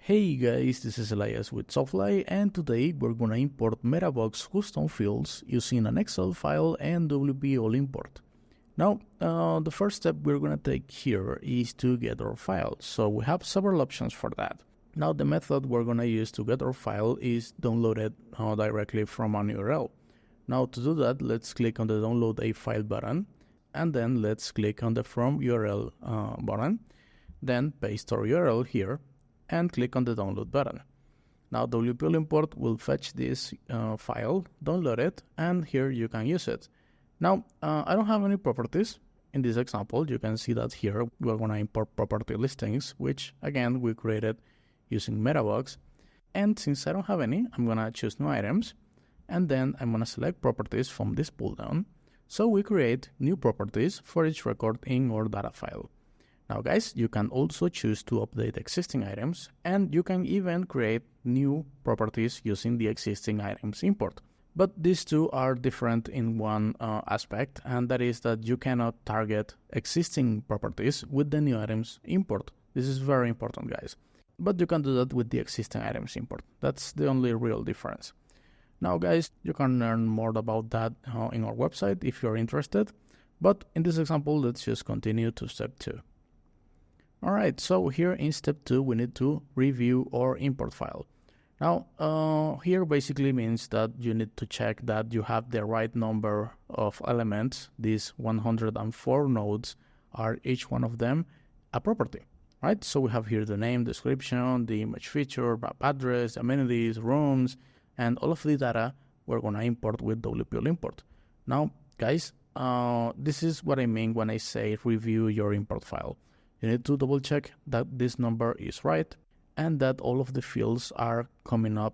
Hey guys, this is Elias with Softfly, and today we're gonna import metabox custom fields using an Excel file and WP all import. Now, the first step we're gonna take here is to get our file. So we have several options for that. Now, the method we're gonna use to get our file is download it directly from an URL. Now, to do that, let's click on the download a file button, and then let's click on the from URL button, then paste our URL here, and click on the download button. Now WP import will fetch this file, download it, and here you can use it. Now I don't have any properties in this example. You can see that here we're going to import property listings, which again we created using metabox. And since I don't have any, I'm going to choose new items, and then I'm going to select properties from this pull down. So we create new properties for each record in our data file. Now guys, you can also choose to update existing items, and you can even create new properties using the existing items import. But these two are different in one aspect, and that is that you cannot target existing properties with the new items import. This is very important, guys. But you can do that with the existing items import. That's the only real difference. Now guys, you can learn more about that in our website if you're interested. But in this example, let's just continue to step 2. Alright, so here in step 2, we need to review our import file. Now, here basically means that you need to check that you have the right number of elements. These 104 nodes are each one of them a property, right? So we have here the name, description, the image feature, map address, amenities, rooms, and all of the data we're going to import with WP import. Now, guys, this is what I mean when I say review your import file. You need to double check that this number is right and that all of the fields are coming up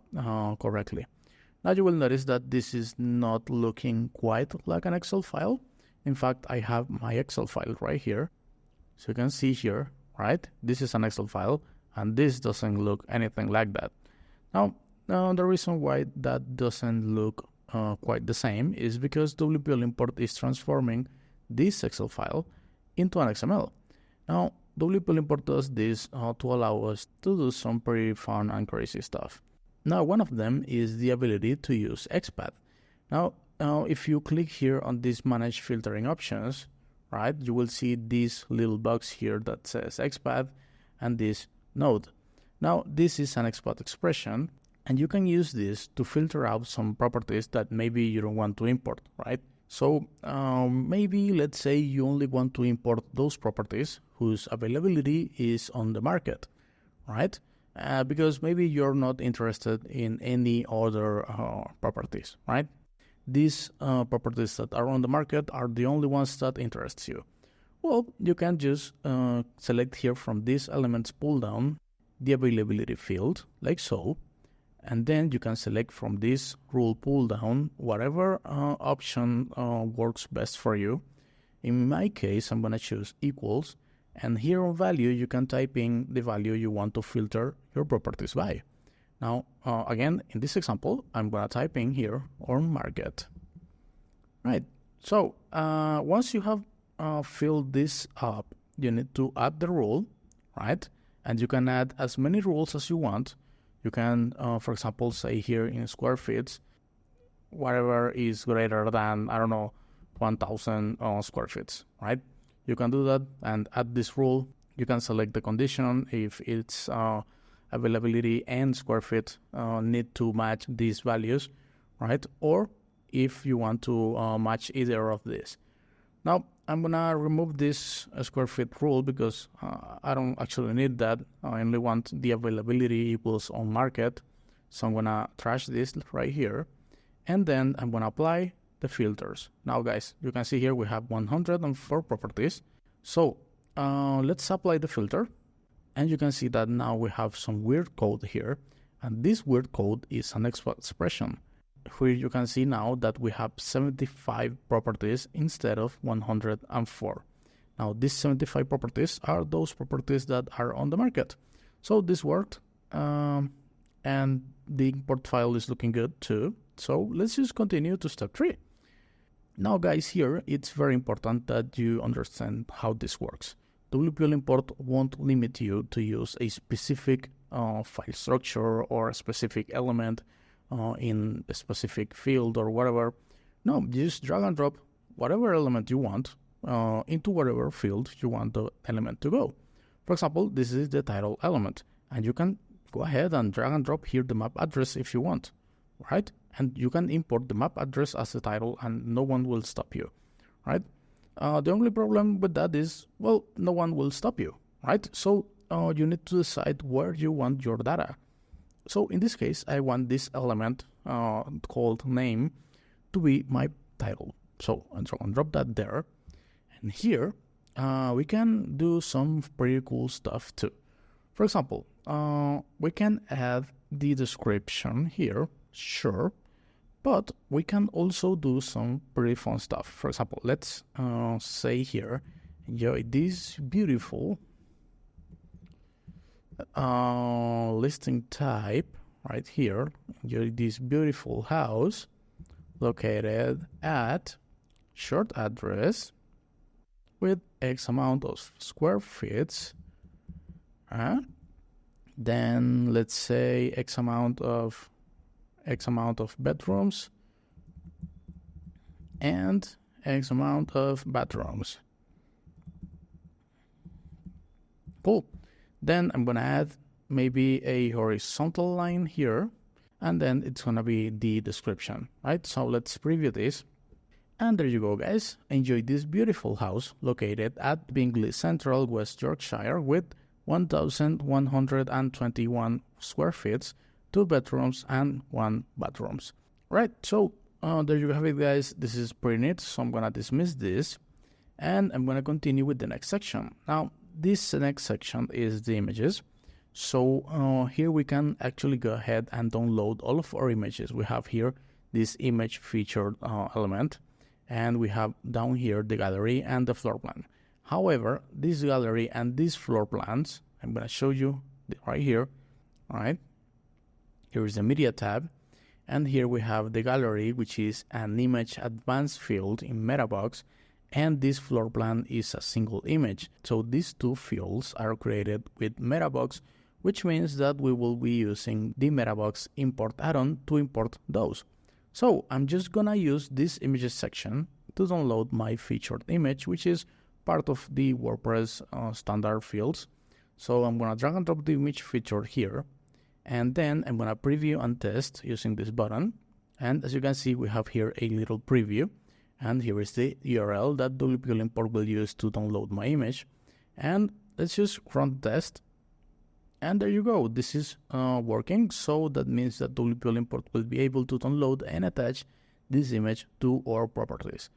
correctly. Now you will notice that this is not looking quite like an Excel file. In fact, I have my Excel file right here. So you can see here, right? This is an Excel file and this doesn't look anything like that. Now, the reason why that doesn't look quite the same is because WP import is transforming this Excel file into an XML. Now, WP import does this to allow us to do some pretty fun and crazy stuff. Now, one of them is the ability to use XPath. Now, if you click here on this manage filtering options, right, you will see this little box here that says XPath and this node. Now, this is an XPath expression, and you can use this to filter out some properties that maybe you don't want to import, right? So maybe let's say you only want to import those properties whose availability is on the market, right? Because maybe you're not interested in any other properties, right? These properties that are on the market are the only ones that interests you. Well, you can just select here from this elements pull down the availability field, like so. And then you can select from this rule pull down whatever option works best for you. In my case, I'm going to choose equals. And here on value, you can type in the value you want to filter your properties by. Now, again, in this example, I'm going to type in here on market. Right. So once you have filled this up, you need to add the rule, right? And you can add as many rules as you want. You can, for example, say here in square feet, whatever is greater than, I don't know, 1,000 square feet, right? You can do that and add this rule. You can select the condition if its availability and square feet need to match these values, right? Or if you want to match either of these. Now, I'm going to remove this square feet rule because I don't actually need that. I only want the availability equals on market. So I'm going to trash this right here. And then I'm going to apply the filters. Now, guys, you can see here we have 104 properties. So let's apply the filter. And you can see that now we have some weird code here. And this weird code is an expression, where you can see now that we have 75 properties instead of 104. Now, these 75 properties are those properties that are on the market. So this worked, and the import file is looking good too. So let's just continue to step 3. Now, guys, here it's very important that you understand how this works. WP import won't limit you to use a specific file structure or a specific element in a specific field or whatever. No, you just drag and drop whatever element you want into whatever field you want the element to go. For example, this is the title element, and you can go ahead and drag and drop here the map address if you want, right? And you can import the map address as the title and no one will stop you, right? The only problem with that is, well, no one will stop you, right? So you need to decide where you want your data. So in this case, I want this element called name to be my title. So I'm going to drop that there. And here we can do some pretty cool stuff too. For example, we can add the description here, sure, but we can also do some pretty fun stuff. For example, let's say here, enjoy this beautiful listing type right here. Enjoy this beautiful house located at short address with X amount of square feet. Then let's say X amount of bedrooms and X amount of bathrooms. Cool. Then I'm gonna add maybe a horizontal line here, and then it's gonna be the description, right? So let's preview this. And there you go, guys. Enjoy this beautiful house located at Bingley Central, West Yorkshire with 1,121 square feet, 2 bedrooms and 1 bathroom. Right, so there you have it, guys. This is pretty neat, so I'm gonna dismiss this and I'm gonna continue with the next section. Now, this next section is the images. So here we can actually go ahead and download all of our images. We have here this image featured element, and we have down here the gallery and the floor plan. However, this gallery and these floor plans, I'm going to show you right here. All right, here is the media tab, and here we have the gallery, which is an image advanced field in metabox, and this floor plan is a single image. So these two fields are created with metabox, which means that we will be using the metabox import add-on to import those. So I'm just gonna use this images section to download my featured image, which is part of the WordPress standard fields. So I'm gonna drag and drop the image feature here, and then I'm gonna preview and test using this button. And as you can see, we have here a little preview, and here is the URL that WP import will use to download my image. And let's just run the test. And there you go, this is working, so that means that WP import will be able to download and attach this image to our properties.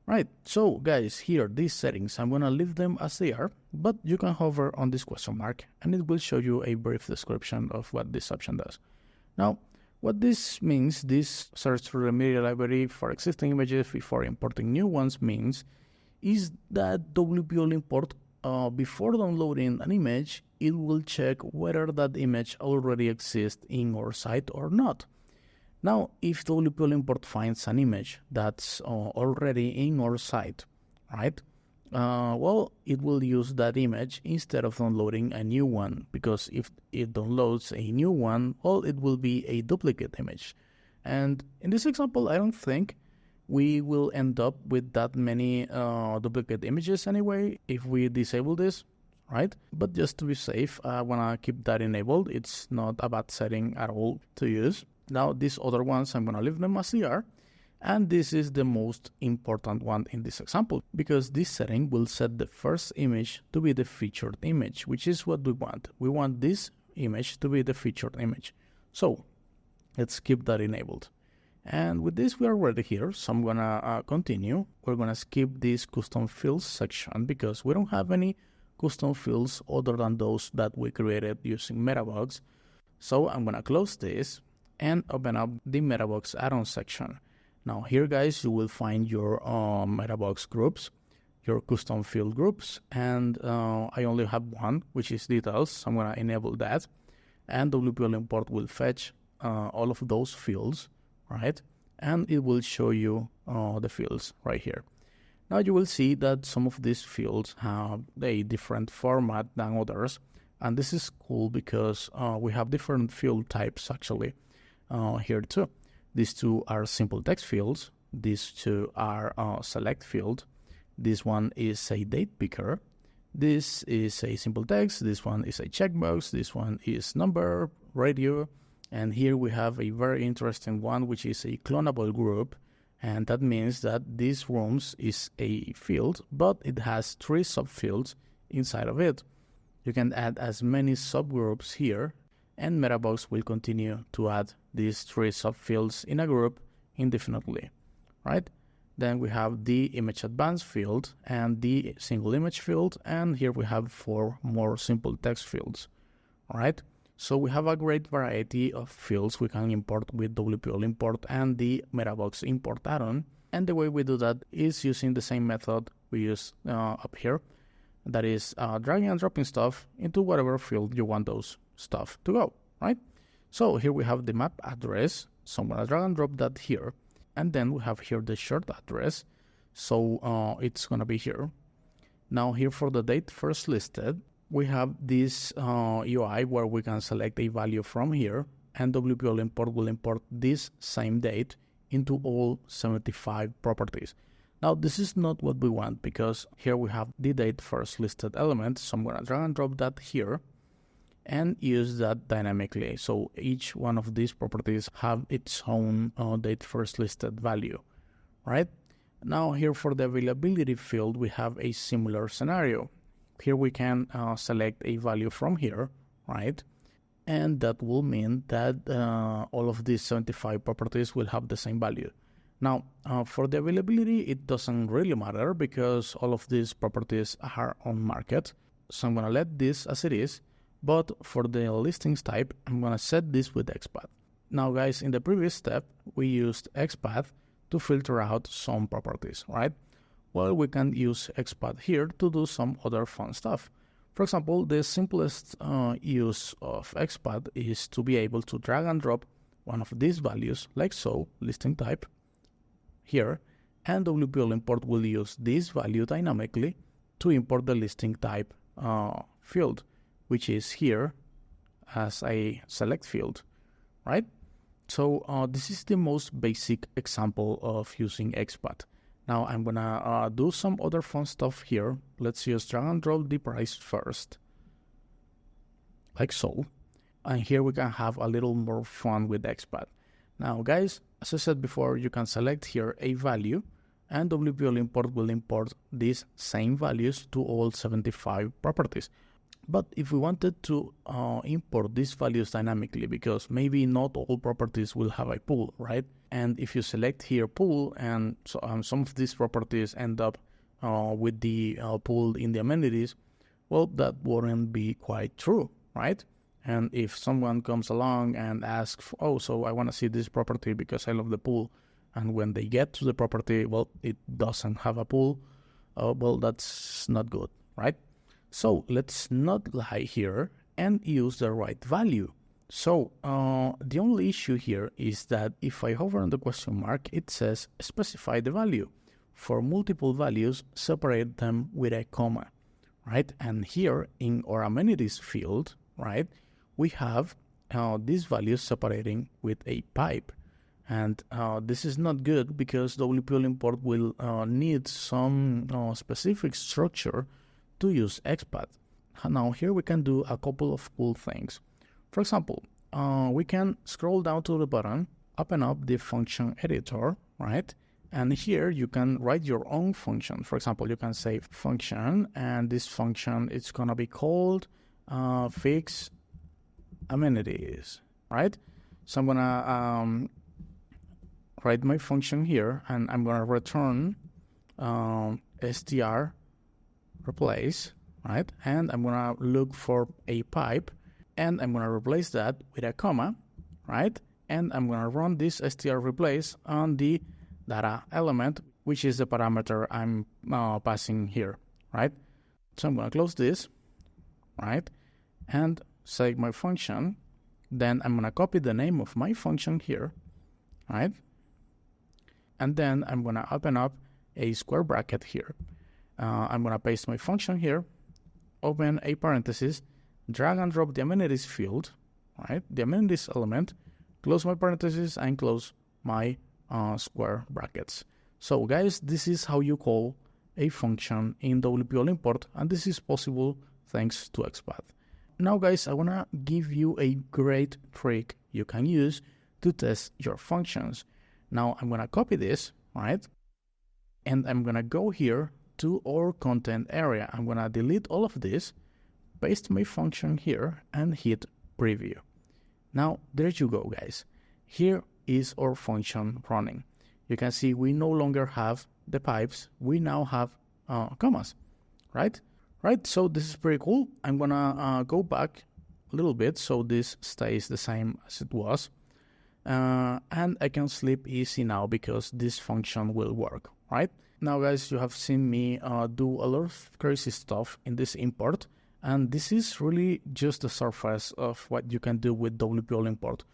Right, so guys, here, these settings, I'm gonna leave them as they are, but you can hover on this question mark and it will show you a brief description of what this option does. Now, what this means, this search through the media library for existing images before importing new ones means, is that WP import before downloading an image, it will check whether that image already exists in our site or not. Now, if WP import finds an image that's already in our site, right? Well, it will use that image instead of downloading a new one, because if it downloads a new one, well, it will be a duplicate image. And in this example, I don't think we will end up with that many duplicate images anyway if we disable this, right? But just to be safe, I wanna keep that enabled. It's not a bad setting at all to use. Now, these other ones, I'm gonna leave them as they are. And this is the most important one in this example, because this setting will set the first image to be the featured image, which is what we want. We want this image to be the featured image. So let's keep that enabled. And with this, we are ready here. So I'm gonna continue. We're gonna skip this custom fields section because we don't have any custom fields other than those that we created using Metabox. So I'm gonna close this and open up the Metabox add-on section. Now here, guys, you will find your Metabox groups, your custom field groups, and I only have one, which is details. So I'm gonna enable that, and WP import will fetch all of those fields, right? And it will show you the fields right here. Now you will see that some of these fields have a different format than others, And this is cool because we have different field types actually here too. These two are simple text fields. These two are select field. This one is a date picker. This is a simple text. This one is a checkbox. This one is number, radio. And here we have a very interesting one, which is a cloneable group. And that means that this rooms is a field, but it has 3 subfields inside of it. You can add as many subgroups here, and metabox will continue to add these 3 subfields in a group indefinitely, right? Then we have the image advanced field and the single image field, and here we have 4 more simple text fields, all right? So we have a great variety of fields we can import with WP All import and the metabox import add-on. And the way we do that is using the same method we use up here. That is dragging and dropping stuff into whatever field you want those stuff to go, right? So here we have the map address. So I'm gonna drag and drop that here. And then we have here the short address. So it's gonna be here. Now here for the date first listed, we have this UI where we can select a value from here, and WP All import will import this same date into all 75 properties. Now this is not what we want, because here we have the date first listed element. So I'm going to drag and drop that here and use that dynamically. So each one of these properties have its own date first listed value, right? Now here for the availability field, we have a similar scenario. Here we can select a value from here, right? And that will mean that all of these 75 properties will have the same value. Now, for the availability, it doesn't really matter because all of these properties are on market. So I'm going to let this as it is. But for the listings type, I'm going to set this with XPath. Now, guys, in the previous step, we used XPath to filter out some properties, right? Well, we can use XPath here to do some other fun stuff. For example, the simplest use of XPath is to be able to drag and drop one of these values, like so, listing type, here, and WP All import will use this value dynamically to import the listing type field, which is here as a select field, right? So this is the most basic example of using XPath. Now I'm gonna do some other fun stuff here. Let's just drag and drop the price first, like so. And here we can have a little more fun with XPath. Now guys, as I said before, you can select here a value, and WP All import will import these same values to all 75 properties. But if we wanted to import these values dynamically, because maybe not all properties will have a pool, right? And if you select here pool, and so, some of these properties end up with the pool in the amenities, well, that wouldn't be quite true, right? And if someone comes along and asks, oh, so I want to see this property because I love the pool, and when they get to the property, well, it doesn't have a pool, well, that's not good, right? So let's not lie here and use the right value. So the only issue here is that if I hover on the question mark, it says specify the value. For multiple values, separate them with a comma, right? And here in our amenities field, right, we have these values separating with a pipe. And this is not good because WP All import will need some specific structure to use XPath. Now here we can do a couple of cool things. For example, we can scroll down to the bottom, open up the function editor, right? And here you can write your own function. For example, you can say function, and this function is gonna be called fix amenities, right? So I'm gonna write my function here, and I'm gonna return str replace, right? And I'm gonna look for a pipe, and I'm gonna replace that with a comma, right? And I'm gonna run this str replace on the data element, which is the parameter I'm passing here, right? So I'm gonna close this, right? And say my function. Then I'm gonna copy the name of my function here, right? And then I'm gonna open up a square bracket here. I'm going to paste my function here, open a parenthesis, drag and drop the amenities field, right? The amenities element, close my parentheses and close my square brackets. So guys, this is how you call a function in WP All Import, and this is possible thanks to XPath. Now guys, I wanna give you a great trick you can use to test your functions. Now I'm gonna copy this, right? And I'm gonna go here to our content area. I'm gonna delete all of this, paste my function here and hit preview. Now there you go guys. Here is our function running. You can see we no longer have the pipes, we now have commas, right? Right, so this is pretty cool. I'm gonna go back a little bit so this stays the same as it was. And I can sleep easy now because this function will work, right? Now guys, you have seen me do a lot of crazy stuff in this import, and this is really just the surface of what you can do with WP All Import.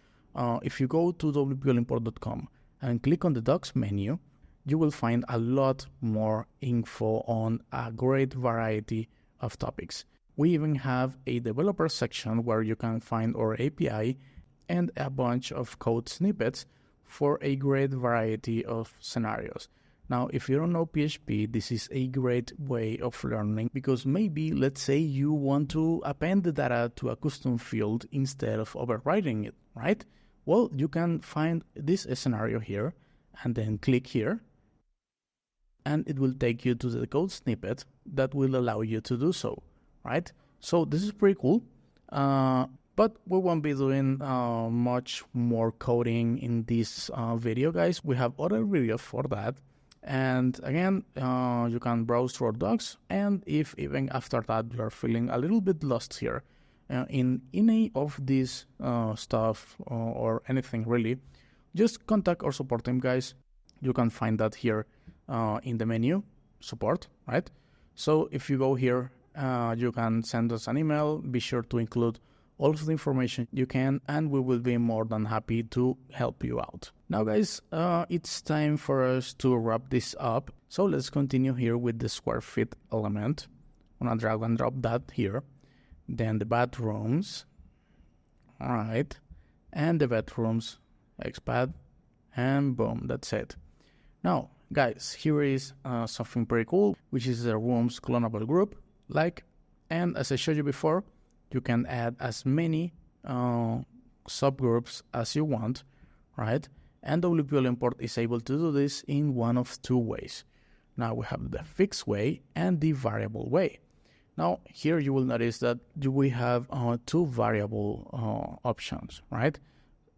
If you go to wpallimport.com and click on the docs menu, you will find a lot more info on a great variety of topics. We even have a developer section where you can find our API and a bunch of code snippets for a great variety of scenarios. Now, if you don't know PHP, this is a great way of learning because maybe, let's say you want to append the data to a custom field instead of overriding it, right? Well, you can find this scenario here and then click here, and it will take you to the code snippet that will allow you to do so, right? So this is pretty cool, but we won't be doing much more coding in this video, guys. We have other videos for that. And again, you can browse through our docs, and if even after that you are feeling a little bit lost here in any of this stuff or anything really, just contact our support team, guys. You can find that here in the menu, support, right? So if you go here, you can send us an email. Be sure to include all of the information you can, and we will be more than happy to help you out. Now guys, it's time for us to wrap this up. So let's continue here with the square feet element. I'm gonna drag and drop that here. Then the bathrooms, all right, and the bedrooms, XPath, and boom, that's it. Now guys, here is something pretty cool, which is the rooms clonable group, and as I showed you before, you can add as many subgroups as you want, right? And WP All Import is able to do this in one of two ways. Now we have the fixed way and the variable way. Now here you will notice that we have two variable options, right?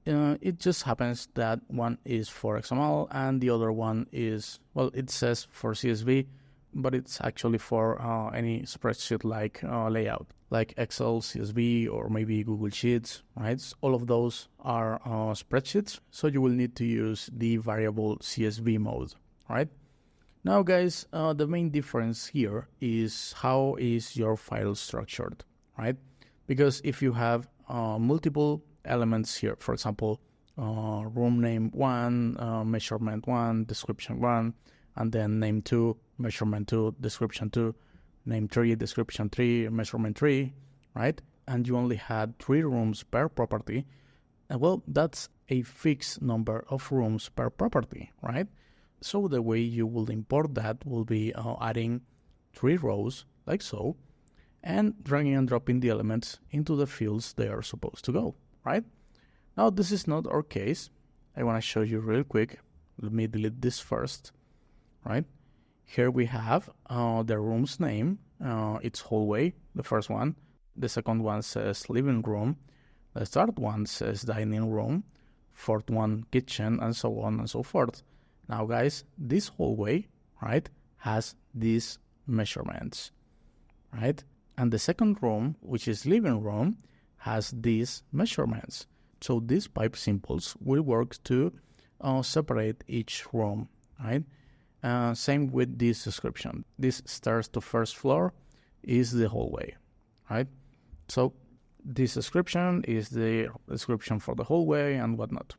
It just happens that one is for XML and the other one is, well, it says for CSV, but it's actually for any spreadsheet like layout, like Excel, CSV, or maybe Google Sheets, right? So all of those are spreadsheets, so you will need to use the variable CSV mode, right? Now guys, the main difference here is how is your file structured, right? Because if you have multiple elements here, for example, room name 1, measurement 1, description 1, and then name 2, measurement 2, description 2, name 3, description 3, measurement 3, right? And you only had 3 rooms per property. Well, that's a fixed number of rooms per property, right? So the way you will import that will be adding 3 rows like so, and dragging and dropping the elements into the fields they are supposed to go, right? Now this is not our case. I want to show you real quick. Let me delete this first, right? Here we have the room's name, it's hallway, the first one. The second one says living room. The third one says dining room. Fourth one, kitchen, and so on and so forth. Now guys, this hallway, right, has these measurements, right? And the second room, which is living room, has these measurements. So these pipe symbols will work to separate each room, right? Same with this description. This stairs to first floor is the hallway, right? So this description is the description for the hallway and whatnot,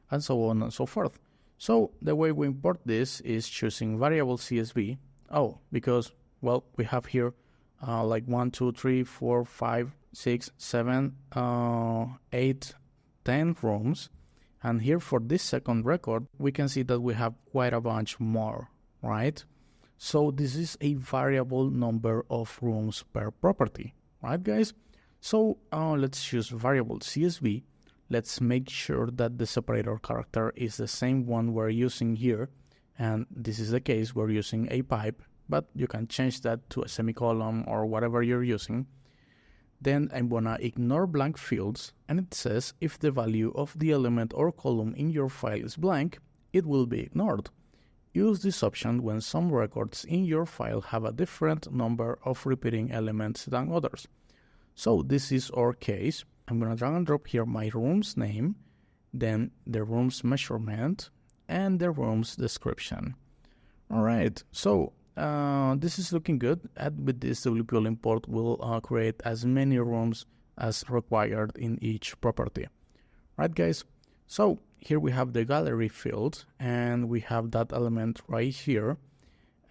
and so on and so forth. So the way we import this is choosing variable CSV. Oh, because, well, we have here like 1, 2, 3, 4, 5, 6, 7, 8, 10 rooms. And here for this second record, we can see that we have quite a bunch more, right? So this is a variable number of rooms per property, right guys? So let's choose variable CSV. Let's make sure that the separator character is the same one we're using here. And this is the case, we're using a pipe, but you can change that to a semicolon or whatever you're using. Then I'm gonna ignore blank fields, and it says if the value of the element or column in your file is blank, it will be ignored. Use this option when some records in your file have a different number of repeating elements than others. So this is our case. I'm gonna drag and drop here my room's name, then the room's measurement, and the room's description. Alright, so this is looking good, and with this WP import will create as many rooms as required in each property. Right guys, so here we have the gallery field, and we have that element right here.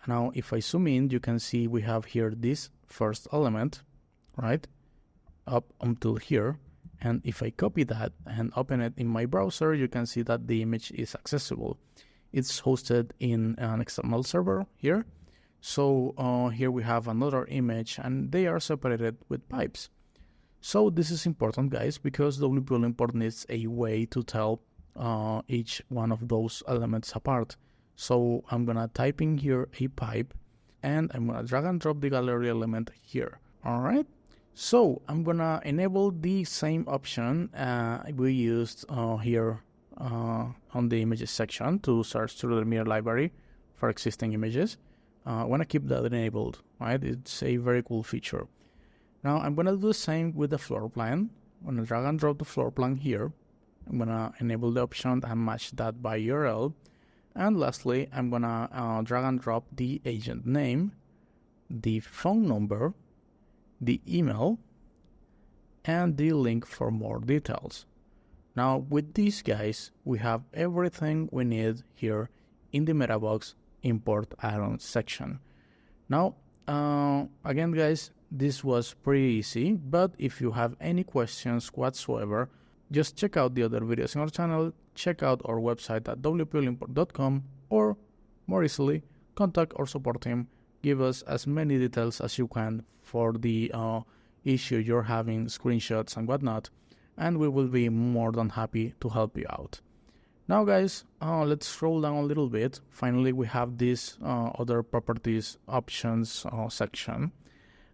Now if I zoom in, you can see we have here this first element, right, up until here. And if I copy that and open it in my browser, you can see that the image is accessible. It's hosted in an external server here. So here we have another image, and they are separated with pipes. So this is important guys, because WP import needs a way to tell each one of those elements apart. So I'm gonna type in here a pipe, and I'm gonna drag and drop the gallery element here. Alright, so I'm gonna enable the same option we used here on the images section to search through the mirror library for existing images. I want to keep that enabled, right? It's a very cool feature. Now I'm going to do the same with the floor plan. I'm going to drag and drop the floor plan here. I'm going to enable the option and match that by URL. And lastly, I'm going to drag and drop the agent name, the phone number, the email, and the link for more details. Now with these guys, we have everything we need here in the metabox import add-on section. Now again guys, this was pretty easy, but if you have any questions whatsoever, just check out the other videos in our channel, check out our website at wplimport.com, or more easily, contact our support team. Give us as many details as you can for the issue you're having, screenshots and whatnot, and we will be more than happy to help you out. Now guys, let's scroll down a little bit. Finally, we have this other properties options section.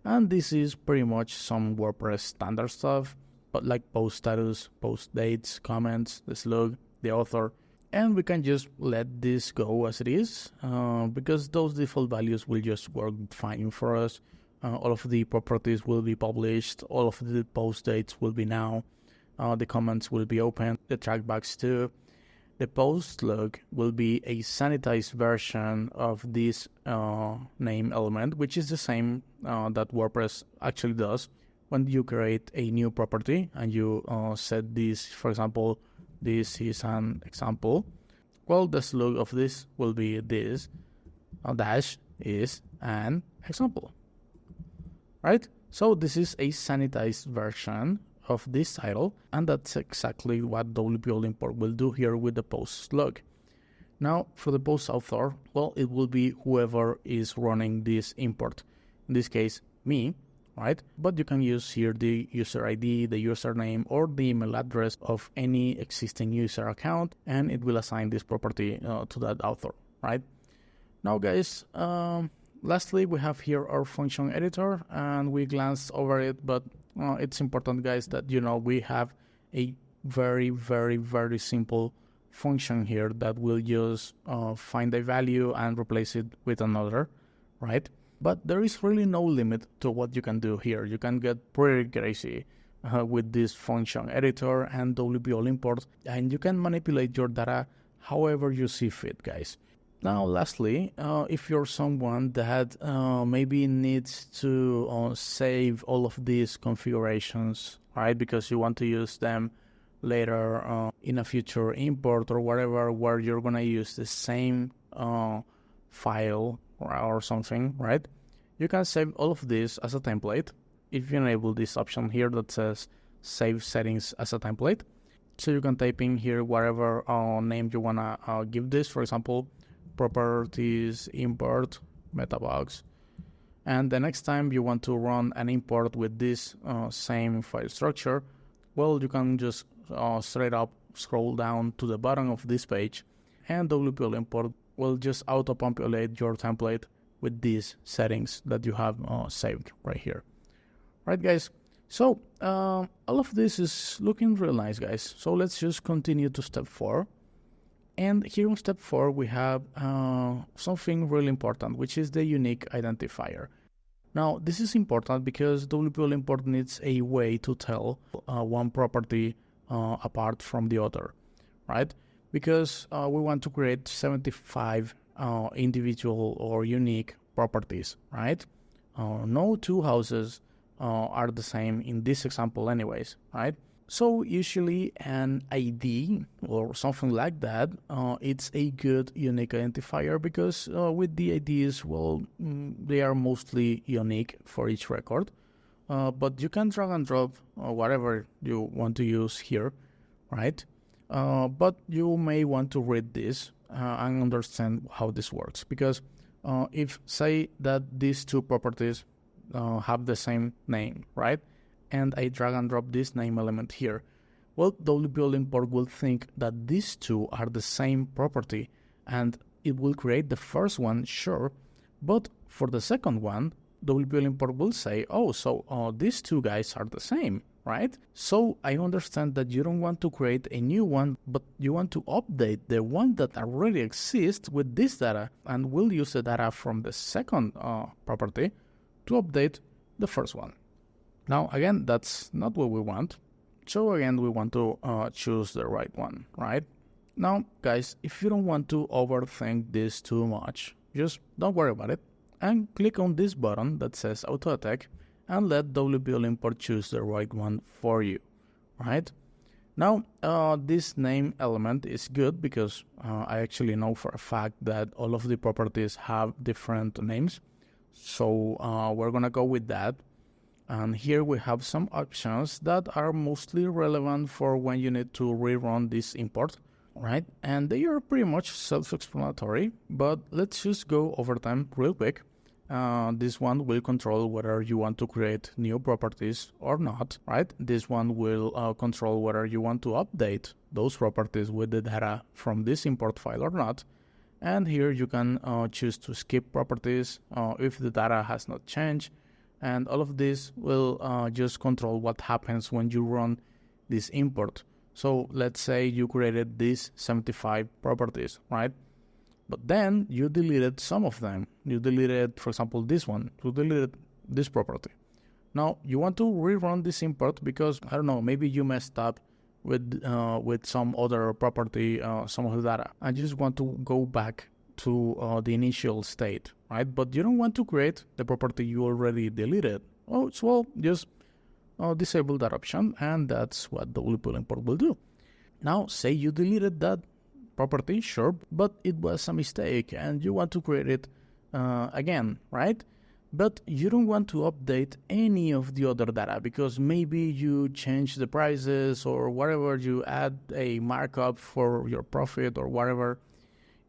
And this is pretty much some WordPress standard stuff, but like post status, post dates, comments, the slug, the author. And we can just let this go as it is, because those default values will just work fine for us. All of the properties will be published, all of the post dates will be now, the comments will be open, the trackbacks too. The post log will be a sanitized version of this name element, which is the same that WordPress actually does. When you create a new property and you set this, for example, this is an example, well, the slug of this will be this, dash is an example, right? So this is a sanitized version of this title, and that's exactly what WP import will do here with the post slug. Now for the post author, well, it will be whoever is running this import, in this case me, right? But you can use here the user ID, the username, or the email address of any existing user account, and it will assign this property to that author, right? Now guys, lastly, we have here our function editor, and we glanced over it, but it's important guys that you know we have a very simple function here that will just find a value and replace it with another, right? But there is really no limit to what you can do here. You can get pretty crazy with this function editor and WP import, and you can manipulate your data however you see fit, guys. Now lastly, if you're someone that maybe needs to save all of these configurations, right, because you want to use them later in a future import or whatever, where you're gonna use the same file or something, right? You can save all of this as a template if you enable this option here that says save settings as a template. So you can type in here whatever name you want to give this, for example, properties import metabox. And the next time you want to run an import with this same file structure, well, you can just straight up scroll down to the bottom of this page, and WPL import will just auto-populate your template with these settings that you have saved right here. Right, guys? So all of this is looking real nice, guys. So let's just continue to step 4. And here in step 4, we have something really important, which is the unique identifier. Now, this is important because WPL import needs a way to tell one property apart from the other, right? Because we want to create 75 individual or unique properties, right? No two houses are the same in this example anyways, right? So usually an ID or something like that, it's a good unique identifier because with the IDs, well, they are mostly unique for each record. But you can drag and drop whatever you want to use here, right? But you may want to read this and understand how this works, because if say that these two properties have the same name, right? And I drag and drop this name element here, well, WPL import will think that these two are the same property and it will create the first one, sure, but for the second one, WPL import will say, oh, so these two guys are the same, right? So I understand that you don't want to create a new one, but you want to update the one that already exists with this data, and we'll use the data from the second property to update the first one. Now, again, that's not what we want. So again, we want to choose the right one, right? Now, guys, if you don't want to overthink this too much, just don't worry about it and click on this button that says auto attack and let WPL import choose the right one for you, right? Now, this name element is good because I actually know for a fact that all of the properties have different names. So we're gonna go with that. And here we have some options that are mostly relevant for when you need to rerun this import, right? And they are pretty much self-explanatory, but let's just go over them real quick. This one will control whether you want to create new properties or not, right? This one will control whether you want to update those properties with the data from this import file or not. And here you can choose to skip properties if the data has not changed. And all of this will just control what happens when you run this import. So let's say you created these 75 properties, right? But then you deleted some of them. You deleted, for example, this one. You deleted this property. Now you want to rerun this import because, I don't know, maybe you messed up with some other property, some of the data. And you just want to go back to the initial state, right? But you don't want to create the property you already deleted. Oh, so well, just disable that option, and that's what the WPL import will do. Now, say you deleted that property, sure, but it was a mistake, and you want to create it again, right? But you don't want to update any of the other data because maybe you change the prices or whatever, you add a markup for your profit or whatever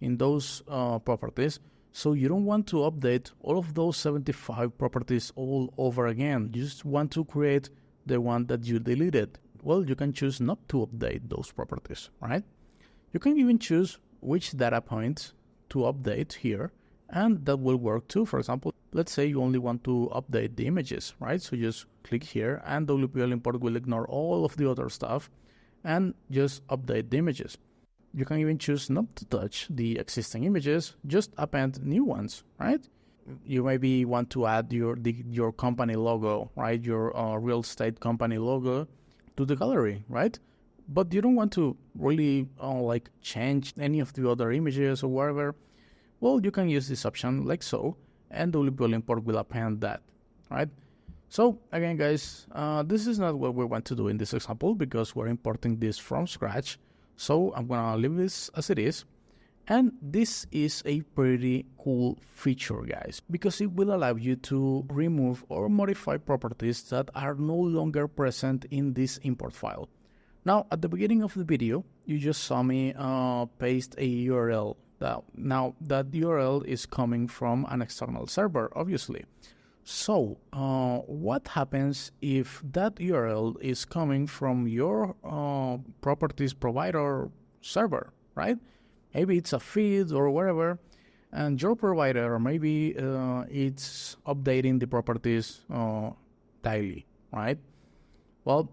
in those properties. So you don't want to update all of those 75 properties all over again. You just want to create the one that you deleted. Well, you can choose not to update those properties, right? You can even choose which data points to update here, and that will work too. For example, let's say you only want to update the images, right? So just click here and WPL import will ignore all of the other stuff and just update the images. You can even choose not to touch the existing images, just append new ones, right? You maybe want to add your company logo, right? Your real estate company logo to the gallery, right? But you don't want to really like change any of the other images or whatever. Well, you can use this option like so, and WPL import will append that, right? So again, guys, this is not what we want to do in this example because we're importing this from scratch. So I'm gonna leave this as it is, And this is a pretty cool feature, guys, because it will allow you to remove or modify properties that are no longer present in this import file. Now, at the beginning of the video, you just saw me paste a URL. Now, that URL is coming from an external server, obviously. So, what happens if that URL is coming from your properties provider server, right? Maybe it's a feed or whatever, and your provider, maybe it's updating the properties daily, right? Well,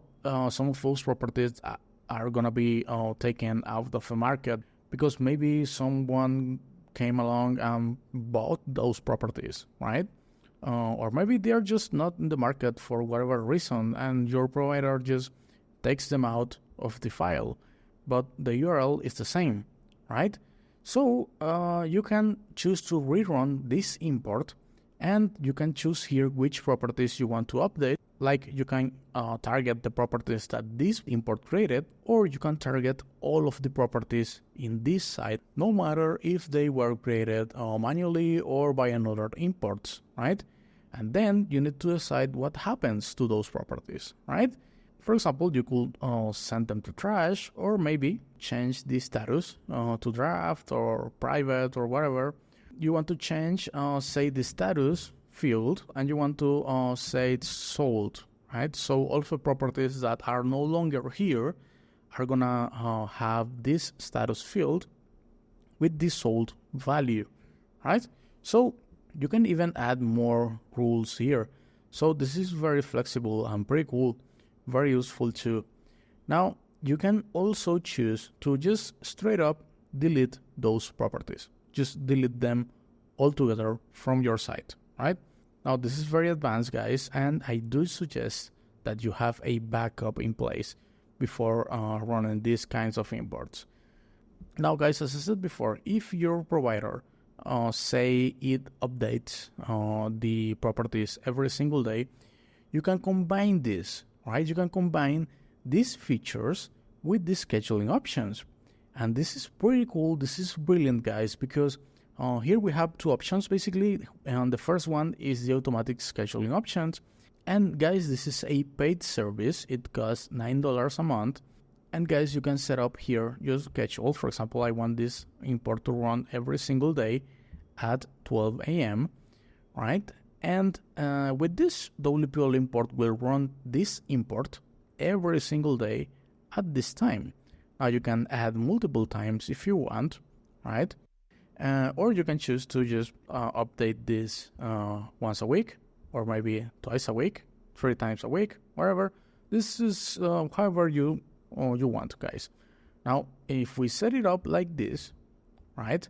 some of those properties are gonna be taken out of the market because maybe someone came along and bought those properties, right? Or maybe they're just not in the market for whatever reason, and your provider just takes them out of the file, but the URL is the same, right? So you can choose to rerun this import, and you can choose here which properties you want to update. Like you can target the properties that this import created, or you can target all of the properties in this site, no matter if they were created manually or by another imports, right? And then you need to decide what happens to those properties, right? For example, you could send them to trash, or maybe change the status to draft or private or whatever. You want to change, say, the status field, and you want to say it's sold, right? So all the properties that are no longer here are gonna have this status field with the sold value, right? So you can even add more rules here. So this is very flexible and pretty cool, very useful too. Now you can also choose to just straight up delete those properties. Just delete them altogether from your site, right? Now this is very advanced, guys, and I do suggest that you have a backup in place before running these kinds of imports. Now, guys, as I said before, if your provider say it updates the properties every single day, you can combine this, right? You can combine these features with the scheduling options. And this is pretty cool. This is brilliant, guys, because here we have two options basically. And the first one is the automatic scheduling options. And guys, this is a paid service. It costs $9 a month. And guys, you can set up here your schedule. For example, I want this import to run every single day at 12 a.m., right? And with this, WPL import will run this import every single day at this time. Now you can add multiple times if you want, right? Or you can choose to just update this once a week, or maybe twice a week, 3 times a week, whatever. This is however you want, guys. Now, if we set it up like this, right,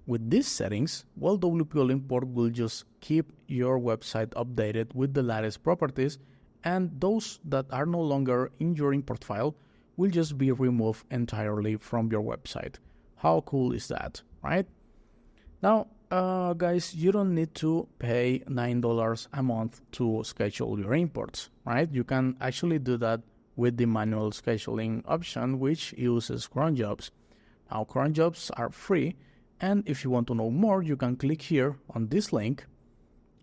with these settings, well, WPL import will just keep your website updated with the latest properties, and those that are no longer in your import file will just be removed entirely from your website. How cool is that, right? Now, guys, you don't need to pay $9 a month to schedule your imports, right? You can actually do that with the manual scheduling option, which uses cron jobs. Now, cron jobs are free, and if you want to know more, you can click here on this link,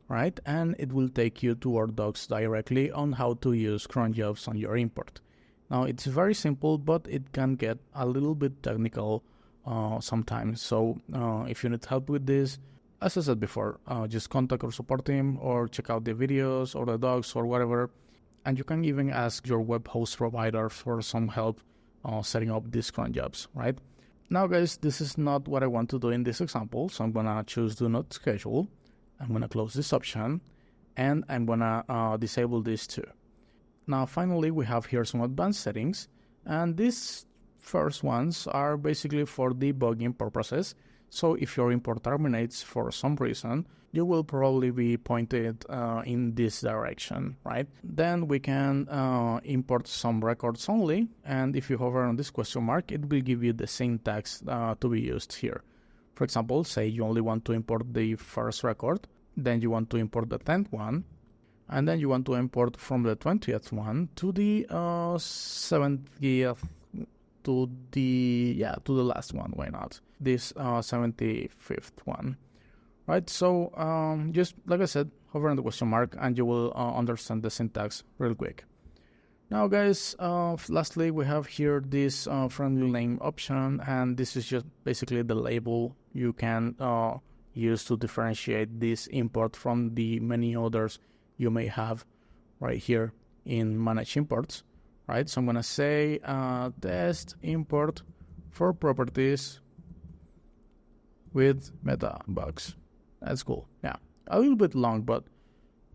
right? And it will take you to our docs directly on how to use cron jobs on your import. Now, it's very simple, but it can get a little bit technical sometimes. So if you need help with this, as I said before, just contact our support team or check out the videos or the docs or whatever. And you can even ask your web host provider for some help setting up these cron jobs, right? Now, guys, this is not what I want to do in this example. So I'm going to choose do not schedule. I'm going to close this option, and I'm going to disable this too. Now, finally, we have here some advanced settings, and these first ones are basically for debugging purposes. So if your import terminates for some reason, you will probably be pointed in this direction, right? Then we can import some records only, and if you hover on this question mark, it will give you the syntax to be used here. For example, say you only want to import the first record, then you want to import the 10th one, and then you want to import from the 20th one to the 70th, to the last one. Why not? this 75th one, right? So just like I said, hover on the question mark and you will understand the syntax real quick. Now guys, lastly we have here this friendly name option, and this is just basically the label you can use to differentiate this import from the many others you may have right here in manage imports, right? So I'm gonna say test import for properties with metabox. That's cool. Yeah, a little bit long, but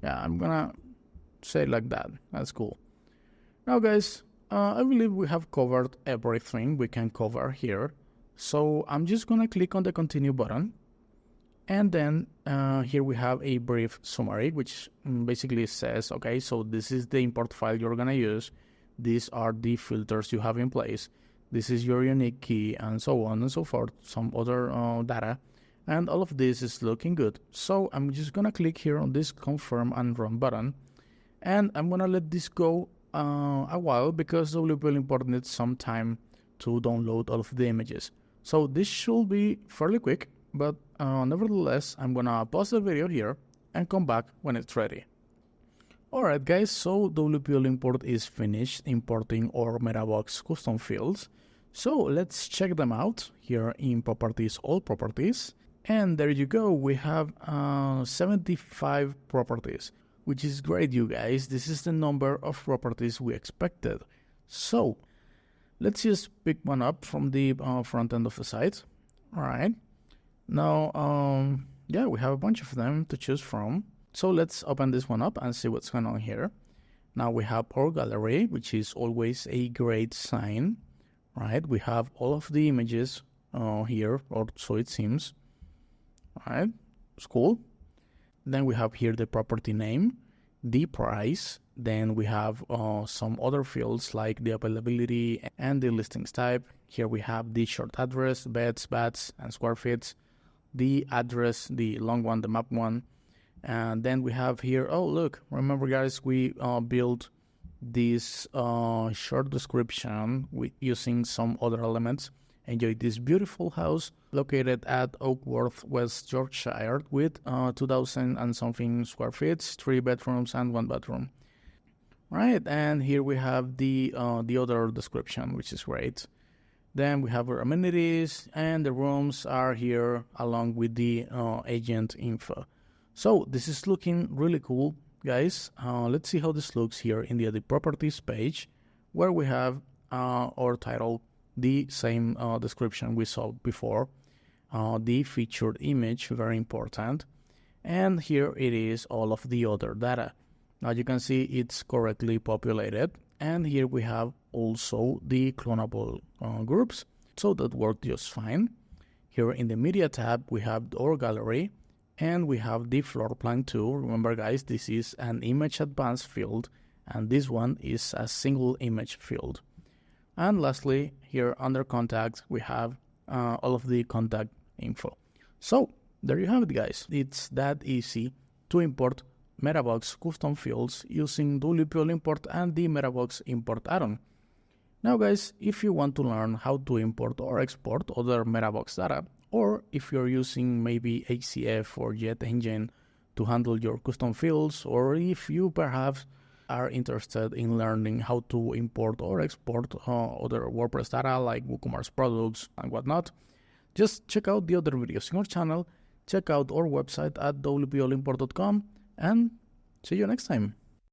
yeah, I'm gonna say it like that. That's cool. Now guys, I believe we have covered everything we can cover here. So I'm just gonna click on the continue button, and then here we have a brief summary which basically says, okay, so this is the import file you're gonna use, these are the filters you have in place, this is your unique key, and so on and so forth, some other data, and all of this is looking good. So I'm just gonna click here on this confirm and run button, and I'm gonna let this go a while because WP import needs some time to download all of the images. So this should be fairly quick, but nevertheless, I'm gonna pause the video here and come back when it's ready. Alright guys, so WP import is finished importing our metabox custom fields. So let's check them out here in properties, all properties. And there you go, we have 75 properties, which is great, you guys. This is the number of properties we expected. So let's just pick one up from the front end of the site. All right. Now, yeah, we have a bunch of them to choose from. So let's open this one up and see what's going on here. Now we have our gallery, which is always a great sign, right? We have all of the images here, or so it seems. All right, it's cool. Then we have here the property name, the price. Then we have some other fields like the availability and the listings type. Here we have the short address, beds, bats, and square feet. The address, the long one, the map one. And then we have here, oh look, remember guys, we built this short description with using some other elements. Enjoy this beautiful house located at Oakworth, West Yorkshire, with 2,000 and something square feet, 3 bedrooms and 1 bathroom. Right, and here we have the other description, which is great. Then we have our amenities, and the rooms are here along with the agent info. So this is looking really cool, guys. Let's see how this looks here in the edit properties page, where we have our title, the same description we saw before, the featured image, very important, and here it is all of the other data. Now you can see it's correctly populated, and here we have also the cloneable groups, so that worked just fine. Here in the media tab we have our gallery, and we have the floor plan too. Remember guys, this is an image advanced field, and this one is a single image field. And lastly, here under contact, we have all of the contact info. So there you have it, guys. It's that easy to import metabox custom fields using WP import and the metabox import add-on. Now guys, if you want to learn how to import or export other metabox data, or if you're using maybe HCF or Jet Engine to handle your custom fields, or if you perhaps are interested in learning how to import or export other WordPress data like WooCommerce products and whatnot, just check out the other videos in our channel, check out our website at wpallimport.com, and see you next time.